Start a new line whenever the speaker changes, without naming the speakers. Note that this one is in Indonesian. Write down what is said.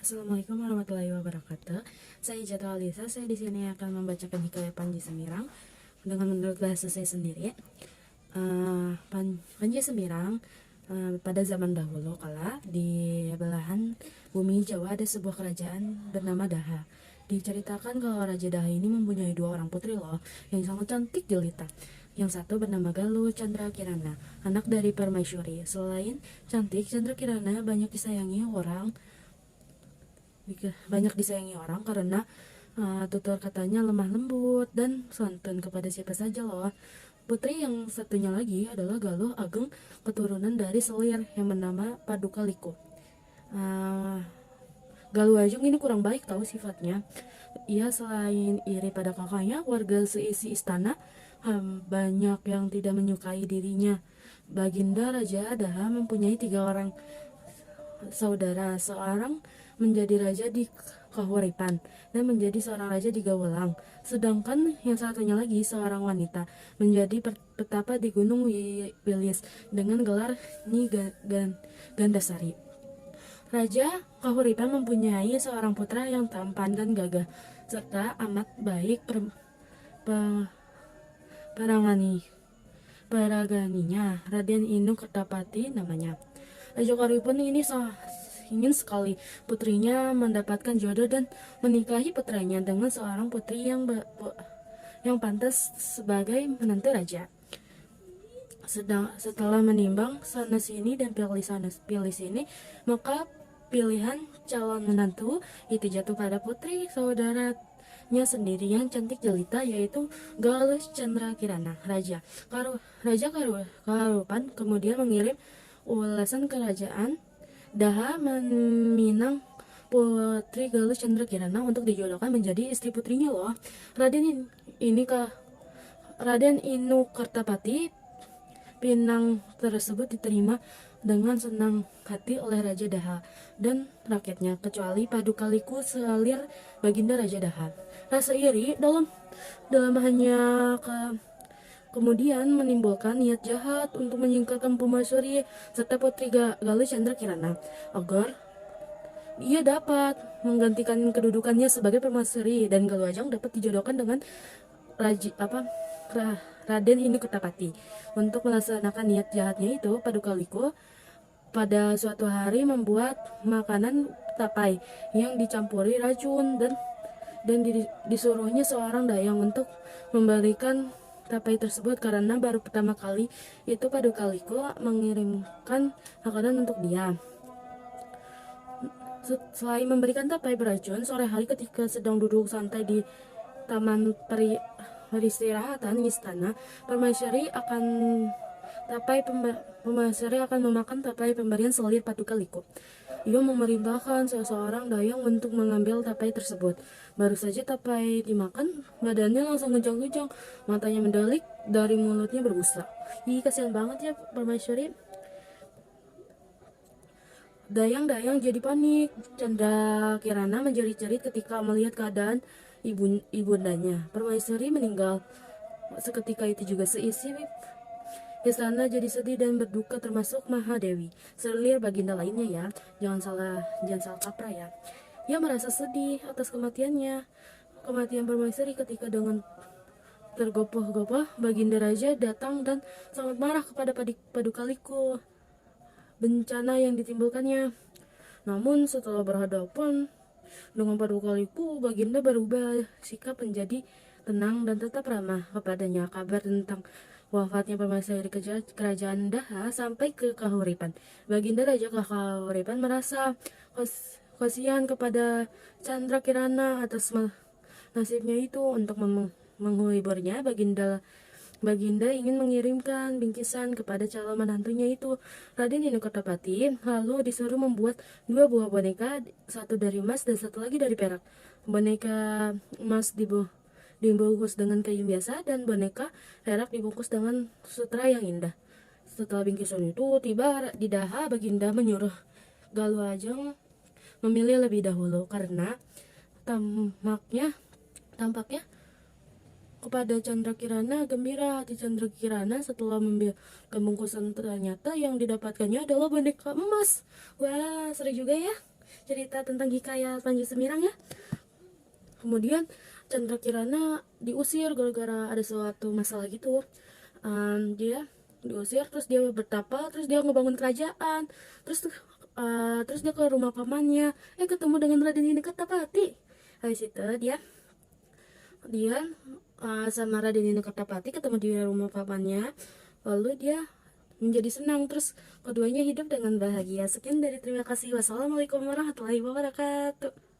Assalamualaikum warahmatullahi wabarakatuh. Saya Jatuh Alisa. Saya di sini akan membacakan hikayat Panji Semirang dengan menurut bahasa saya sendiri. Panji Semirang, pada zaman dahulu kala di belahan bumi Jawa ada sebuah kerajaan bernama Daha. Diceritakan kalau Raja Daha ini mempunyai dua orang putri loh yang sangat cantik jelita. Yang satu bernama Galuh Chandra Kirana, anak dari Permaisuri. Selain cantik, Chandra Kirana banyak disayangi orang karena tutur katanya lemah lembut dan santun kepada siapa saja loh. Putri yang satunya lagi adalah Galuh Ageng, keturunan dari Selir yang bernama Paduka Liku. Uh, Galuh Ageng ini kurang baik tahu sifatnya. Ia selain iri pada kakaknya, warga seisi istana banyak yang tidak menyukai dirinya. Baginda Raja Daha mempunyai 3 orang saudara, seorang menjadi raja di Kahuripan dan menjadi seorang raja di Gawelang, sedangkan yang satunya lagi seorang wanita menjadi petapa di Gunung Wilis dengan gelar Nyi Gandasari. Raja Kahuripan mempunyai seorang putra yang tampan dan gagah serta amat baik peraganinya. Raden Inu Kertapati namanya. Raja Kahuripan ini ingin sekali putrinya mendapatkan jodoh dan menikahi putranya dengan seorang putri yang pantas sebagai menantu raja. Setelah menimbang sana sini dan pilih sini, maka pilihan calon menantu itu jatuh pada putri saudaranya sendiri yang cantik jelita, yaitu Galuh Chandra Kirana. Raja Karupan kemudian mengirim ulasan kerajaan Daha meminang putri Galuh Chandra Kirana untuk dijodohkan menjadi istri putrinya loh. Raden Inu Kertapati. Pinang tersebut diterima dengan senang hati oleh Raja Daha dan rakyatnya, kecuali Paduka Liku Selir Baginda Raja Daha. Rasa iri dalam hanya kemudian menimbulkan niat jahat untuk menyingkirkan Permaisuri serta putri Galuh Chandra Kirana agar ia dapat menggantikan kedudukannya sebagai permaisuri dan Galuh Ajeng dapat dijodohkan dengan Raden Inu Kertapati. Untuk melaksanakan niat jahatnya itu, Paduka Liku pada suatu hari membuat makanan tapai yang dicampuri racun dan disuruhnya seorang dayang untuk memberikan tapai tersebut karena baru pertama kali itu Paduka Liku mengirimkan makanan untuk dia. Selain memberikan tapai beracun, sore hari ketika sedang duduk santai di taman peristirahatan istana, Permaisuri akan memakan tapai pemberian Selir Paduka Liku. Ia memerintahkan seseorang dayang untuk mengambil tapai tersebut. Baru saja tapai dimakan, badannya langsung kejang-kejang, matanya mendelik, dari mulutnya berbusa. Ih, kasihan banget ya Permaisuri. Dayang-dayang jadi panik. Chandra Kirana menjerit-jerit ketika melihat keadaan ibundanya. Permaisuri meninggal. Seketika itu juga seisi istana jadi sedih dan berduka, termasuk Mahadewi, Selir Baginda lainnya ya. Jangan salah kaprah ya. Ia merasa sedih atas kematian Permaisuri ketika dengan tergopoh-gopoh Baginda Raja datang dan sangat marah kepada Paduka Liku bencana yang ditimbulkannya. Namun setelah berhadapan dengan Paduka Liku, Baginda berubah sikap menjadi tenang dan tetap ramah kepadanya. Kabar tentang wafatnya Permaisuri kerajaan Daha sampai ke Kahuripan. Baginda Raja Kahuripan merasa kasihan kepada Chandra Kirana atas nasibnya itu. Untuk menghiburnya, Baginda ingin mengirimkan bingkisan kepada calon menantunya itu, Raden Inu Kertapati, lalu disuruh membuat 2 buah boneka, satu dari emas dan satu lagi dari perak. Boneka emas dibungkus dengan kayu biasa dan boneka perak dibungkus dengan sutra yang indah. Setelah bingkisan itu tiba di Daha, Baginda menyuruh Galuh Ajeng memilih lebih dahulu karena tampaknya kepada Chandra Kirana gembira. Hati Chandra Kirana setelah membuka bungkusan, ternyata yang didapatkannya adalah boneka emas. Wah, seru juga ya. cerita tentang hikayat Panji Semirang ya. Kemudian Chandra Kirana diusir gara-gara ada suatu masalah gitu. Dia diusir, terus dia bertapa, terus dia ngebangun kerajaan, terus dia ke rumah pamannya, ketemu dengan Raden Hidekartapati. Habis itu dia dia sama Raden Hidekartapati ketemu di rumah pamannya, lalu dia menjadi senang, terus keduanya hidup dengan bahagia. Sekian dari terima kasih. Wassalamualaikum warahmatullahi wabarakatuh.